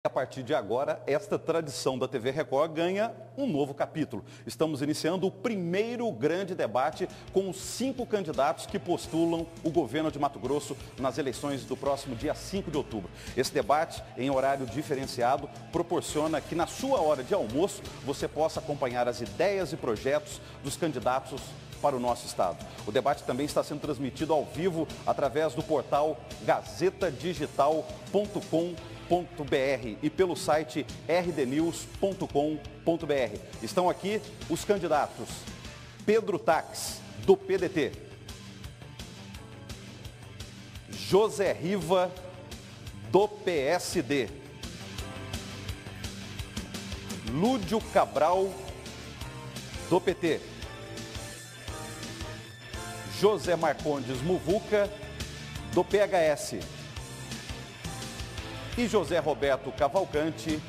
A partir de agora, esta tradição da TV Record ganha um novo capítulo. Estamos iniciando o primeiro grande debate com os 5 candidatos que postulam o governo de Mato Grosso nas eleições do próximo dia 5 de outubro. Esse debate, em horário diferenciado, proporciona que na sua hora de almoço você possa acompanhar as ideias e projetos dos candidatos para o nosso estado. O debate também está sendo transmitido ao vivo através do portal gazetadigital.com.br e pelo site rdnews.com.br. Estão aqui os candidatos: Pedro Tax, do PDT, José Riva, do PSD, Lúdio Cabral, do PT, José Marcondes Muvuca, do PHS, e José Roberto Cavalcante,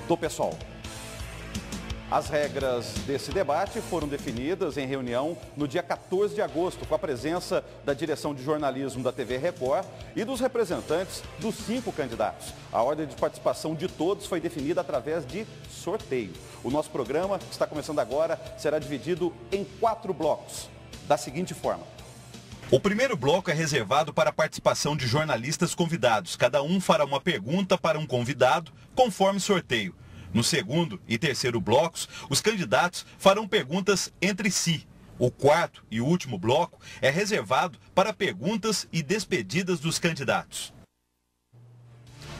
do PSOL. As regras desse debate foram definidas em reunião no dia 14 de agosto, com a presença da direção de jornalismo da TV Record e dos representantes dos 5 candidatos. A ordem de participação de todos foi definida através de sorteio. O nosso programa, que está começando agora, será dividido em 4 blocos, da seguinte forma. O primeiro bloco é reservado para a participação de jornalistas convidados. Cada um fará uma pergunta para um convidado, conforme sorteio. No segundo e terceiro blocos, os candidatos farão perguntas entre si. O quarto e último bloco é reservado para perguntas e despedidas dos candidatos.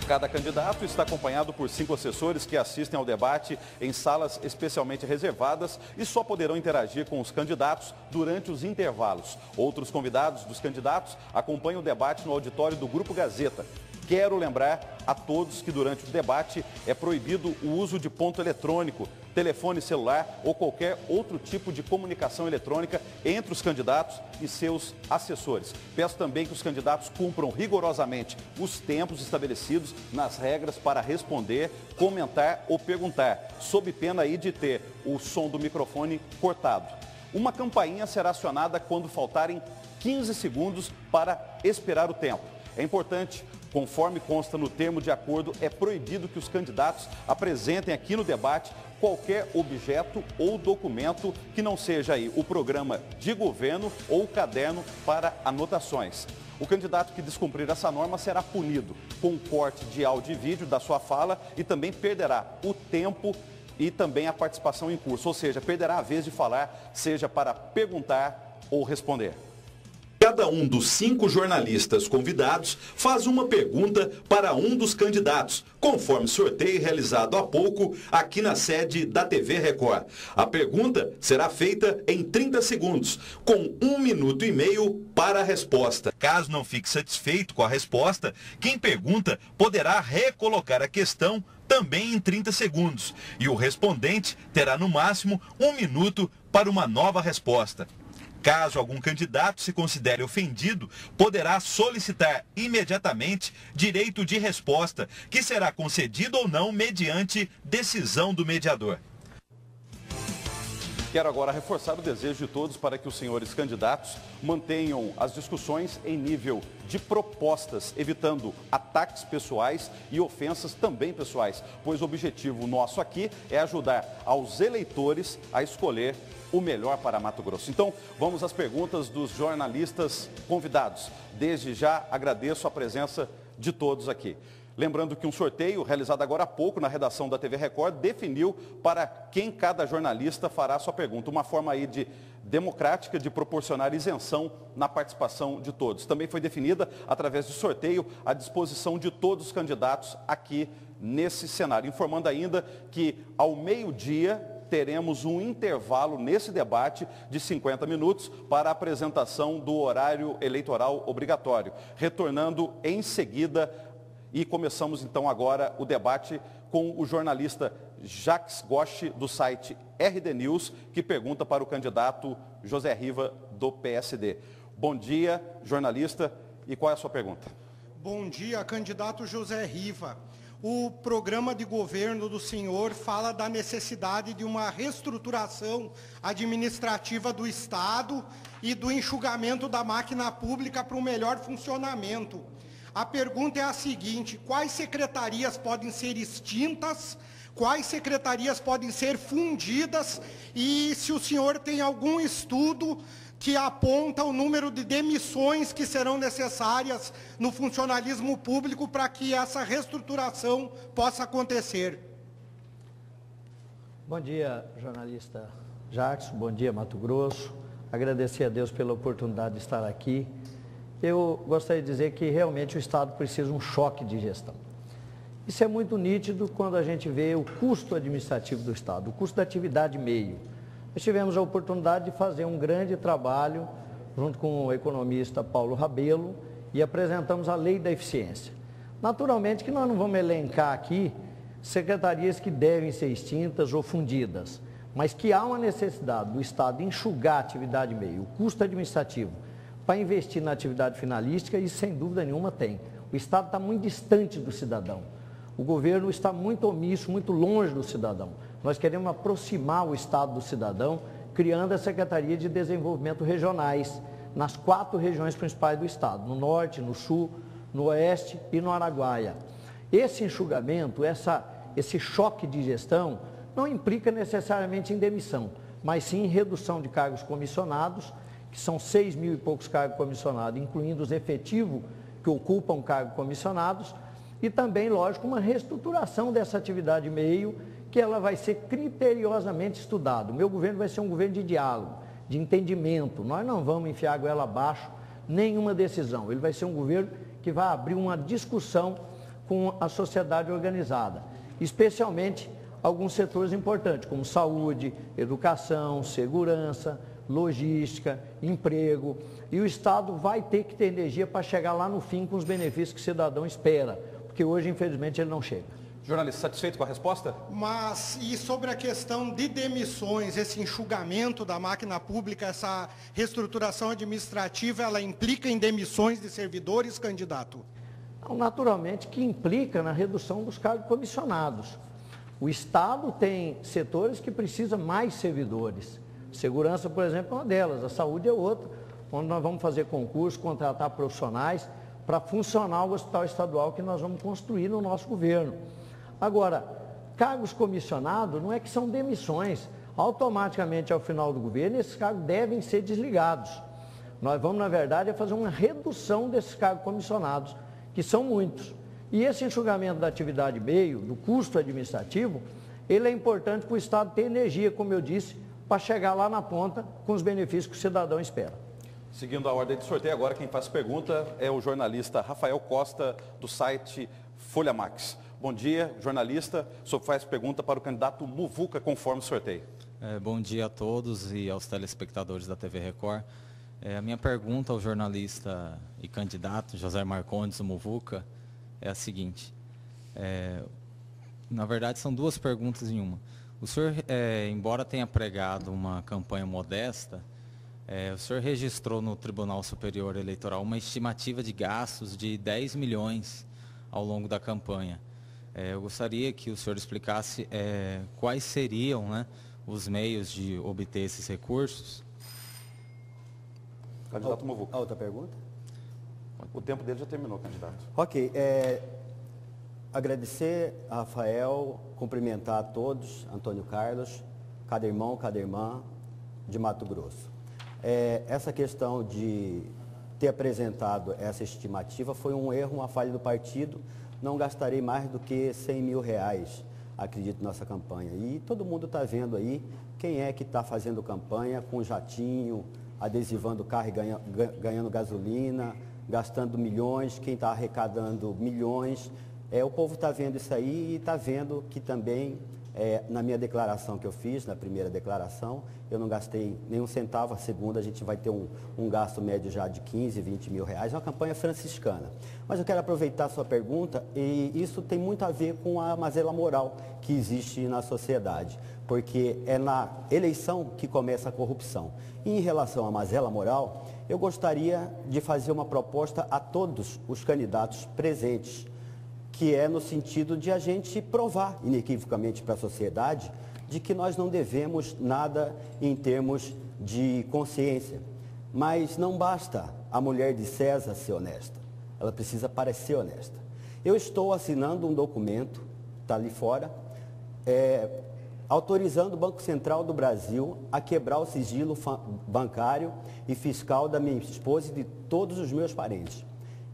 Cada candidato está acompanhado por 5 assessores que assistem ao debate em salas especialmente reservadas e só poderão interagir com os candidatos durante os intervalos. Outros convidados dos candidatos acompanham o debate no auditório do Grupo Gazeta. Quero lembrar a todos que durante o debate é proibido o uso de ponto eletrônico, telefone celular ou qualquer outro tipo de comunicação eletrônica entre os candidatos e seus assessores. Peço também que os candidatos cumpram rigorosamente os tempos estabelecidos nas regras para responder, comentar ou perguntar, sob pena aí de ter o som do microfone cortado. Uma campainha será acionada quando faltarem 15 segundos para expirar o tempo. É importante, conforme consta no termo de acordo, é proibido que os candidatos apresentem aqui no debate qualquer objeto ou documento que não seja aí o programa de governo ou o caderno para anotações. O candidato que descumprir essa norma será punido com corte de áudio e vídeo da sua fala e também perderá o tempo e também a participação em curso, ou seja, perderá a vez de falar, seja para perguntar ou responder. Cada um dos 5 jornalistas convidados faz uma pergunta para um dos candidatos, conforme sorteio realizado há pouco aqui na sede da TV Record. A pergunta será feita em 30 segundos, com 1 minuto e meio para a resposta. Caso não fique satisfeito com a resposta, quem pergunta poderá recolocar a questão também em 30 segundos, e o respondente terá no máximo 1 minuto para uma nova resposta. Caso algum candidato se considere ofendido, poderá solicitar imediatamente direito de resposta, que será concedido ou não mediante decisão do mediador. Quero agora reforçar o desejo de todos para que os senhores candidatos mantenham as discussões em nível de propostas, evitando ataques pessoais e ofensas também pessoais, pois o objetivo nosso aqui é ajudar aos eleitores a escolher o melhor para Mato Grosso. Então, vamos às perguntas dos jornalistas convidados. Desde já agradeço a presença de todos aqui. Lembrando que um sorteio realizado agora há pouco na redação da TV Record definiu para quem cada jornalista fará sua pergunta. Uma forma aí democrática de proporcionar isenção na participação de todos. Também foi definida, através de sorteio, a disposição de todos os candidatos aqui nesse cenário. Informando ainda que ao meio-dia teremos um intervalo nesse debate de 50 minutos para a apresentação do horário eleitoral obrigatório. Retornando em seguida, e começamos então agora o debate com o jornalista Jacques Goche, do site RD News, que pergunta para o candidato José Riva, do PSD. Bom dia, jornalista, e qual é a sua pergunta? Bom dia, candidato José Riva. O programa de governo do senhor fala da necessidade de uma reestruturação administrativa do Estado e do enxugamento da máquina pública para um melhor funcionamento. A pergunta é a seguinte: quais secretarias podem ser extintas, quais secretarias podem ser fundidas, e se o senhor tem algum estudo que aponta o número de demissões que serão necessárias no funcionalismo público para que essa reestruturação possa acontecer. Bom dia, jornalista Jackson, bom dia, Mato Grosso. Agradecer a Deus pela oportunidade de estar aqui. Eu gostaria de dizer que realmente o Estado precisa de um choque de gestão. Isso é muito nítido quando a gente vê o custo administrativo do Estado, o custo da atividade meio. Nós tivemos a oportunidade de fazer um grande trabalho junto com o economista Paulo Rabelo e apresentamos a Lei da Eficiência. Naturalmente que nós não vamos elencar aqui secretarias que devem ser extintas ou fundidas, mas que há uma necessidade do Estado enxugar a atividade meio, o custo administrativo, para investir na atividade finalística, isso sem dúvida nenhuma tem. O Estado está muito distante do cidadão. O governo está muito omisso, muito longe do cidadão. Nós queremos aproximar o Estado do cidadão, criando a Secretaria de Desenvolvimento Regionais, nas 4 regiões principais do Estado, no Norte, no Sul, no Oeste e no Araguaia. Esse enxugamento, esse choque de gestão, não implica necessariamente em demissão, mas sim em redução de cargos comissionados, que são 6 mil e poucos cargos comissionados, incluindo os efetivos que ocupam cargos comissionados, e também, lógico, uma reestruturação dessa atividade meio, que ela vai ser criteriosamente estudada. O meu governo vai ser um governo de diálogo, de entendimento. Nós não vamos enfiar a goela abaixo nenhuma decisão. Ele vai ser um governo que vai abrir uma discussão com a sociedade organizada, especialmente alguns setores importantes, como saúde, educação, segurança, logística, emprego. E o Estado vai ter que ter energia para chegar lá no fim com os benefícios que o cidadão espera, porque hoje, infelizmente, ele não chega. Jornalista, satisfeito com a resposta? Mas, e sobre a questão de demissões, esse enxugamento da máquina pública, essa reestruturação administrativa, ela implica em demissões de servidores, candidato? Naturalmente que implica na redução dos cargos comissionados. O Estado tem setores que precisam mais servidores. Segurança, por exemplo, é uma delas, a saúde é outra, onde nós vamos fazer concurso, contratar profissionais para funcionar o hospital estadual que nós vamos construir no nosso governo. Agora, cargos comissionados não é que são demissões. Automaticamente, ao final do governo, esses cargos devem ser desligados. Nós vamos, na verdade, fazer uma redução desses cargos comissionados, que são muitos. E esse enxugamento da atividade meio, do custo administrativo, ele é importante para o Estado ter energia, como eu disse, para chegar lá na ponta com os benefícios que o cidadão espera. Seguindo a ordem de sorteio, agora quem faz pergunta é o jornalista Rafael Costa, do site Folha Max. Bom dia, jornalista. O senhor faz pergunta para o candidato Muvuca, conforme o sorteio. Bom dia a todos e aos telespectadores da TV Record. A minha pergunta ao jornalista e candidato José Marcondes Muvuca é a seguinte. Na verdade, são 2 perguntas em uma. O senhor, embora tenha pregado uma campanha modesta, o senhor registrou no Tribunal Superior Eleitoral uma estimativa de gastos de 10 milhões ao longo da campanha. Eu gostaria que o senhor explicasse quais seriam, né, os meios de obter esses recursos. Candidato Muvuca. Outra pergunta? O tempo dele já terminou, candidato. Ok. Agradecer a Rafael, cumprimentar a todos, Antônio Carlos, cada irmão, cada irmã de Mato Grosso. Essa questão de ter apresentado essa estimativa foi um erro, uma falha do partido. Não gastarei mais do que 100 mil reais, acredito, nessa campanha. E todo mundo está vendo aí quem é que está fazendo campanha com jatinho, adesivando o carro e ganhando gasolina, gastando milhões, quem está arrecadando milhões. O povo está vendo isso aí e está vendo que também, na minha declaração que eu fiz, na primeira declaração, eu não gastei nenhum centavo. A segunda, a gente vai ter um gasto médio já de 15, 20 mil reais. É uma campanha franciscana. Mas eu quero aproveitar a sua pergunta, e isso tem muito a ver com a mazela moral que existe na sociedade, porque é na eleição que começa a corrupção. E em relação à mazela moral, eu gostaria de fazer uma proposta a todos os candidatos presentes, que é no sentido de a gente provar inequivocamente para a sociedade de que nós não devemos nada em termos de consciência. Mas não basta a mulher de César ser honesta. ela precisa parecer honesta. Eu estou assinando um documento, está ali fora, autorizando o Banco Central do Brasil a quebrar o sigilo bancário e fiscal da minha esposa e de todos os meus parentes.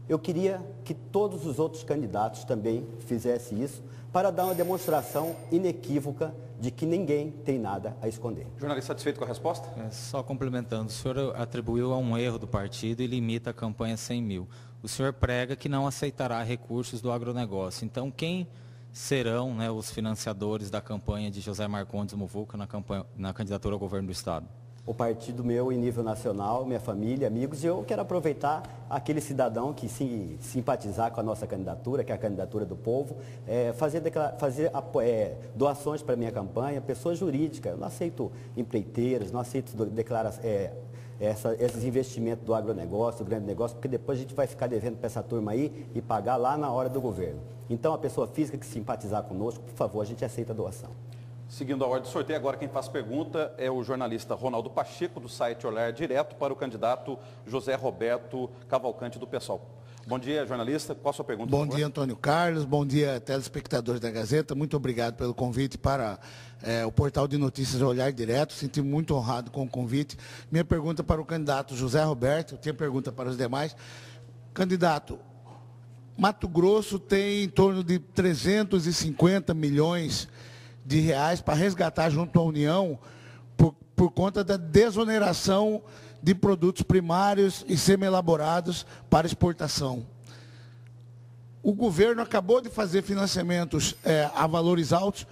Eu queria que todos os outros candidatos também fizessem isso, para dar uma demonstração inequívoca de que ninguém tem nada a esconder. Jornalista, satisfeito com a resposta? Só complementando, o senhor atribuiu a um erro do partido e limita a campanha a 100 mil. O senhor prega que não aceitará recursos do agronegócio. Então, quem serão, né, os financiadores da campanha de José Marcondes Muvuca na candidatura ao governo do Estado? O partido meu em nível nacional, minha família, amigos, e eu quero aproveitar aquele cidadão que se simpatizar com a nossa candidatura, que é a candidatura do povo, fazer doações para a minha campanha, pessoa jurídica. Eu não aceito empreiteiras, não aceito esses investimentos do agronegócio, do grande negócio, porque depois a gente vai ficar devendo para essa turma aí e pagar lá na hora do governo. Então, a pessoa física que simpatizar conosco, por favor, a gente aceita a doação. Seguindo a ordem de sorteio, agora quem faz pergunta é o jornalista Ronaldo Pacheco, do site Olhar Direto, para o candidato José Roberto Cavalcante, do PSOL. Bom dia, jornalista. Qual a sua pergunta? Bom dia, Antônio Carlos. Bom dia, telespectadores da Gazeta. Muito obrigado pelo convite para o portal de notícias Olhar Direto. Senti muito honrado com o convite. Minha pergunta para o candidato José Roberto. Eu tinha pergunta para os demais. Candidato, Mato Grosso tem em torno de 350 milhões de reais para resgatar junto à União por conta da desoneração de produtos primários e semi-elaborados para exportação. O governo acabou de fazer financiamentos a valores altos.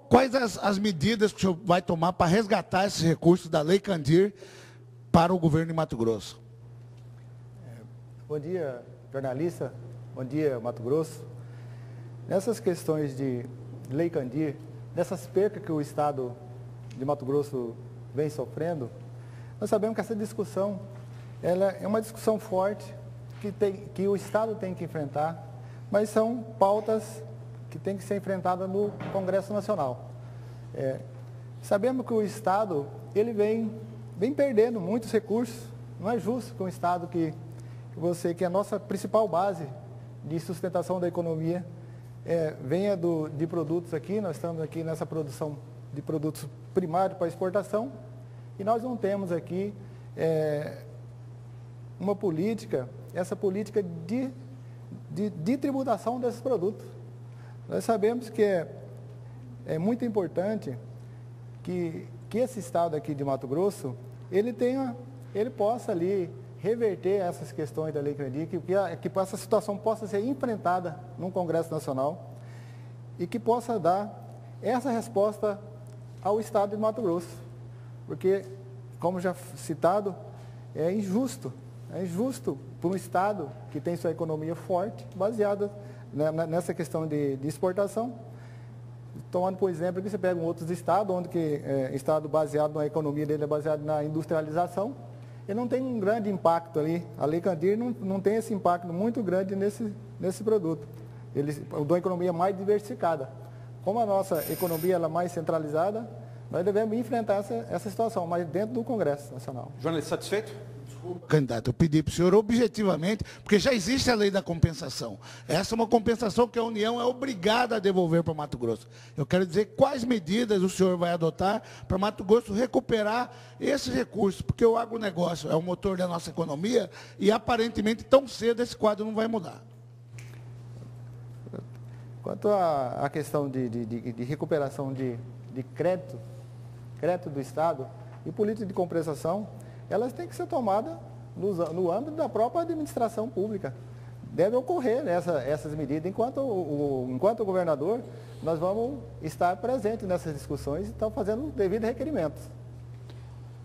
Quais as medidas que o senhor vai tomar para resgatar esses recursos da Lei Candir para o governo de Mato Grosso? Bom dia, jornalista. Bom dia, Mato Grosso. Nessas questões de Lei Candir, dessas percas que o Estado de Mato Grosso vem sofrendo, nós sabemos que essa discussão ela é uma discussão forte que o Estado tem que enfrentar, mas são pautas que têm que ser enfrentadas no Congresso Nacional. Sabemos que o Estado ele vem perdendo muitos recursos. Não é justo que um Estado que é a nossa principal base de sustentação da economia, venha de produtos aqui. Nós estamos aqui nessa produção de produtos primários para exportação e nós não temos aqui uma política, essa política de tributação desses produtos. Nós sabemos que é muito importante que esse Estado aqui de Mato Grosso, ele possa ali reverter essas questões da Lei Candir, que essa situação possa ser enfrentada no Congresso Nacional e que possa dar essa resposta ao Estado de Mato Grosso. Porque, como já citado, é injusto para um Estado que tem sua economia forte, baseada nessa questão de exportação. Tomando, por exemplo, que você pega outros estados, onde Estado baseado na economia dele é baseado na industrialização, ele não tem um grande impacto ali. A Lei Candir não tem esse impacto muito grande nesse produto. Ele dá uma economia mais diversificada. Como a nossa economia ela é mais centralizada, nós devemos enfrentar essa situação, mas dentro do Congresso Nacional. Jornalista, satisfeito? Candidato, eu pedi para o senhor objetivamente, porque já existe a lei da compensação. Essa é uma compensação que a União é obrigada a devolver para Mato Grosso. Eu quero dizer quais medidas o senhor vai adotar para Mato Grosso recuperar esses recursos, porque o agronegócio é o motor da nossa economia e aparentemente tão cedo esse quadro não vai mudar. Quanto à questão de recuperação de crédito do Estado e política de compensação, elas têm que ser tomadas no âmbito da própria administração pública. Deve ocorrer essas medidas. Enquanto o governador, nós vamos estar presentes nessas discussões e estamos fazendo devido requerimentos.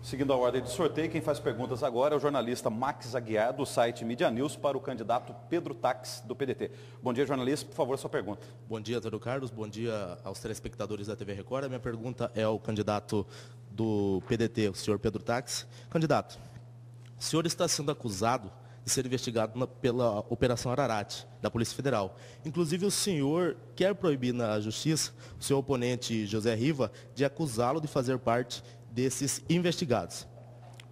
Seguindo a ordem de sorteio, quem faz perguntas agora é o jornalista Max Aguiar, do site Mídia News, para o candidato Pedro Tax, do PDT. Bom dia, jornalista. Por favor, sua pergunta. Bom dia, Antônio Carlos. Bom dia aos telespectadores da TV Record. A minha pergunta é ao candidato do PDT, o senhor Pedro Tax. Candidato, o senhor está sendo acusado de ser investigado pela Operação Ararat, da Polícia Federal. Inclusive, o senhor quer proibir na Justiça o seu oponente, José Riva, de acusá-lo de fazer parte desses investigados.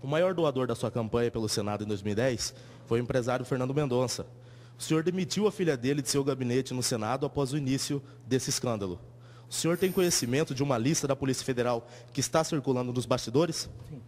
O maior doador da sua campanha pelo Senado em 2010 foi o empresário Fernando Mendonça. O senhor demitiu a filha dele de seu gabinete no Senado após o início desse escândalo. O senhor tem conhecimento de uma lista da Polícia Federal que está circulando nos bastidores? Sim.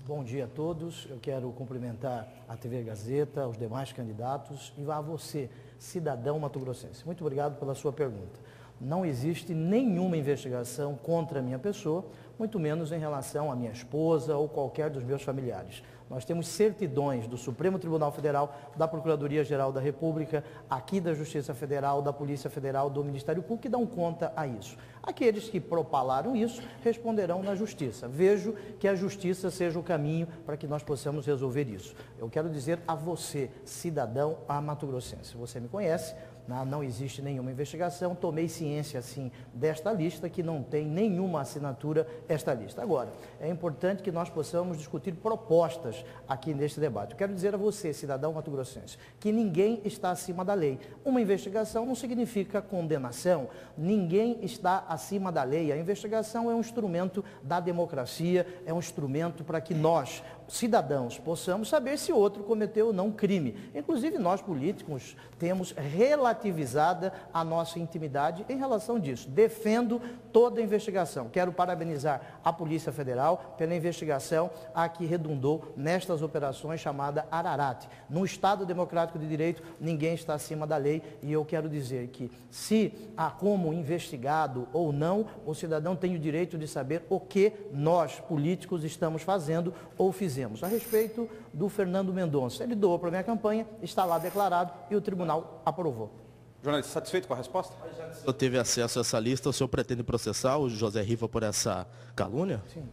Bom dia a todos. Eu quero cumprimentar a TV Gazeta, os demais candidatos e a você, cidadão mato-grossense. Muito obrigado pela sua pergunta. Não existe nenhuma investigação contra a minha pessoa, muito menos em relação à minha esposa ou qualquer dos meus familiares. Nós temos certidões do Supremo Tribunal Federal, da Procuradoria-Geral da República, aqui da Justiça Federal, da Polícia Federal, do Ministério Público, que dão conta a isso. Aqueles que propalaram isso responderão na Justiça. Vejo que a Justiça seja o caminho para que nós possamos resolver isso. Eu quero dizer a você, cidadão mato-grossense, você me conhece, não existe nenhuma investigação, tomei ciência, assim, desta lista, que não tem nenhuma assinatura esta lista. Agora, é importante que nós possamos discutir propostas aqui neste debate. Eu quero dizer a você, cidadão mato-grossense, que ninguém está acima da lei. Uma investigação não significa condenação, ninguém está acima da lei. A investigação é um instrumento da democracia, é um instrumento para que nós, cidadãos, possamos saber se o outro cometeu ou não crime. Inclusive, nós políticos temos relativizada a nossa intimidade em relação disso. Defendo toda a investigação. Quero parabenizar a Polícia Federal pela investigação a que redundou nestas operações chamada Ararat. No Estado Democrático de Direito, ninguém está acima da lei, e eu quero dizer que, se há como investigado ou não, o cidadão tem o direito de saber o que nós, políticos, estamos fazendo ou fizemos. A respeito do Fernando Mendonça, ele doou para a minha campanha, está lá declarado e o tribunal aprovou. Jornalista, satisfeito com a resposta? O senhor teve acesso a essa lista, o senhor pretende processar o José Riva por essa calúnia? Sim,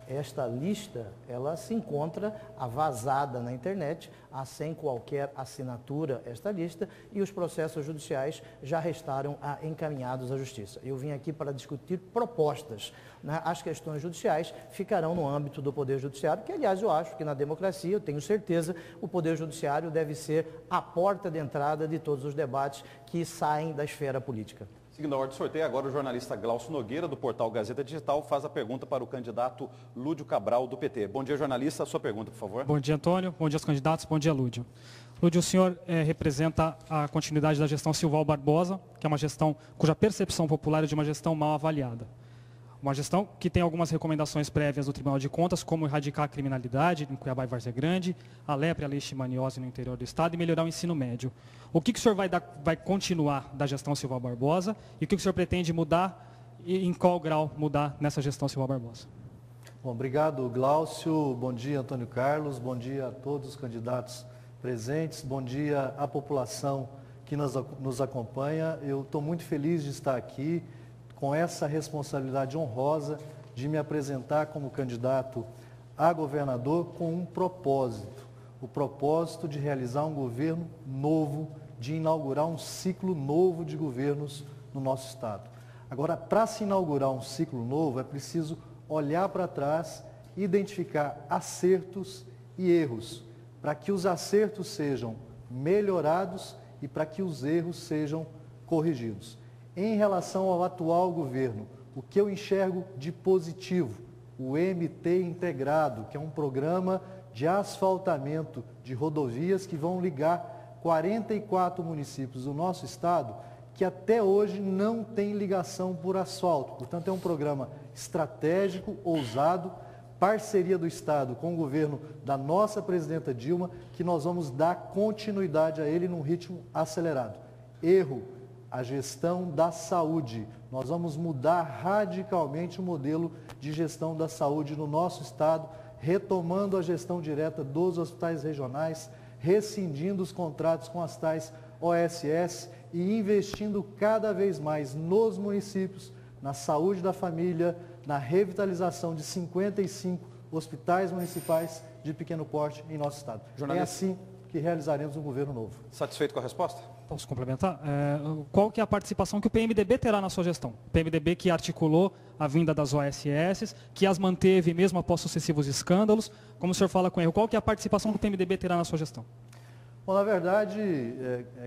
esta lista, ela se encontra vazada na internet, sem qualquer assinatura esta lista, e os processos judiciais já restaram encaminhados à Justiça. Eu vim aqui para discutir propostas, né? As questões judiciais ficarão no âmbito do Poder Judiciário, que, aliás, eu acho que na democracia, eu tenho certeza, o Poder Judiciário deve ser a porta de entrada de todos os debates que saem da esfera política. Seguindo a ordem de sorteio, agora o jornalista Glaucio Nogueira, do portal Gazeta Digital, faz a pergunta para o candidato Lúdio Cabral, do PT. Bom dia, jornalista. A sua pergunta, por favor. Bom dia, Antônio. Bom dia aos candidatos. Bom dia, Lúdio. Lúdio, o senhor representa a continuidade da gestão Silval Barbosa, que é uma gestão cuja percepção popular é de uma gestão mal avaliada. Uma gestão que tem algumas recomendações prévias do Tribunal de Contas, como erradicar a criminalidade em Cuiabá e Várzea Grande, a lepra e a leishmaniose no interior do estado e melhorar o ensino médio. O que o senhor vai continuar da gestão Silval Barbosa e o que o senhor pretende mudar e em qual grau mudar nessa gestão Silval Barbosa? Bom, obrigado, Glaucio. Bom dia, Antônio Carlos. Bom dia a todos os candidatos presentes. Bom dia à população que nos acompanha. Eu estou muito feliz de estar aqui com essa responsabilidade honrosa de me apresentar como candidato a governador com um propósito. O propósito de realizar um governo novo, de inaugurar um ciclo novo de governos no nosso estado. Agora, para se inaugurar um ciclo novo, é preciso olhar para trás, identificar acertos e erros, para que os acertos sejam melhorados e para que os erros sejam corrigidos. Em relação ao atual governo, o que eu enxergo de positivo? O MT Integrado, que é um programa de asfaltamento de rodovias que vão ligar 44 municípios do nosso estado que até hoje não tem ligação por asfalto. Portanto, é um programa estratégico, ousado, parceria do Estado com o governo da nossa presidenta Dilma, que nós vamos dar continuidade a ele num ritmo acelerado. Erro, a gestão da saúde. Nós vamos mudar radicalmente o modelo de gestão da saúde no nosso estado, retomando a gestão direta dos hospitais regionais, rescindindo os contratos com as tais OSS e investindo cada vez mais nos municípios, na saúde da família, na revitalização de 55 hospitais municipais de pequeno porte em nosso estado. É assim que realizaremos um governo novo. Satisfeito com a resposta? Posso complementar? Qual que é a participação que o PMDB terá na sua gestão? O PMDB que articulou a vinda das OSS, que as manteve mesmo após sucessivos escândalos. Como o senhor fala com erro, qual que é a participação que o PMDB terá na sua gestão? Bom, na verdade,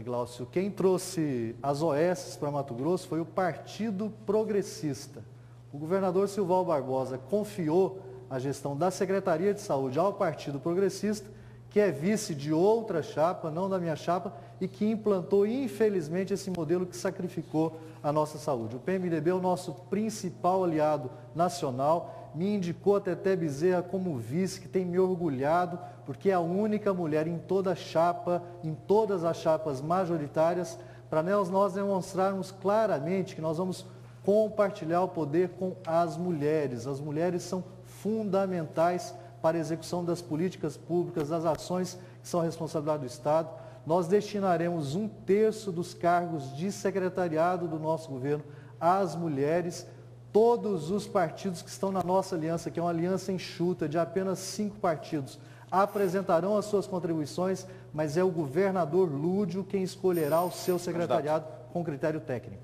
Glaucio, quem trouxe as OS para Mato Grosso foi o Partido Progressista. O governador Silval Barbosa confiou a gestão da Secretaria de Saúde ao Partido Progressista, que é vice de outra chapa, não da minha chapa, e que implantou, infelizmente, esse modelo que sacrificou a nossa saúde. O PMDB é o nosso principal aliado nacional, me indicou a Teté Bezerra como vice, que tem me orgulhado, porque é a única mulher em toda a chapa, em todas as chapas majoritárias, para nós demonstrarmos claramente que nós vamos compartilhar o poder com as mulheres. As mulheres são fundamentais para a execução das políticas públicas, das ações que são a responsabilidade do Estado. Nós destinaremos 1/3 dos cargos de secretariado do nosso governo às mulheres. Todos os partidos que estão na nossa aliança, que é uma aliança enxuta de apenas 5 partidos, apresentarão as suas contribuições, mas é o governador Lúdio quem escolherá o seu secretariado com critério técnico.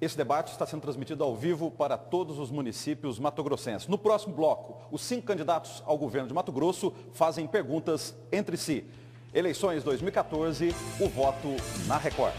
Esse debate está sendo transmitido ao vivo para todos os municípios matogrossenses. No próximo bloco, os 5 candidatos ao governo de Mato Grosso fazem perguntas entre si. Eleições 2014, o voto na Record.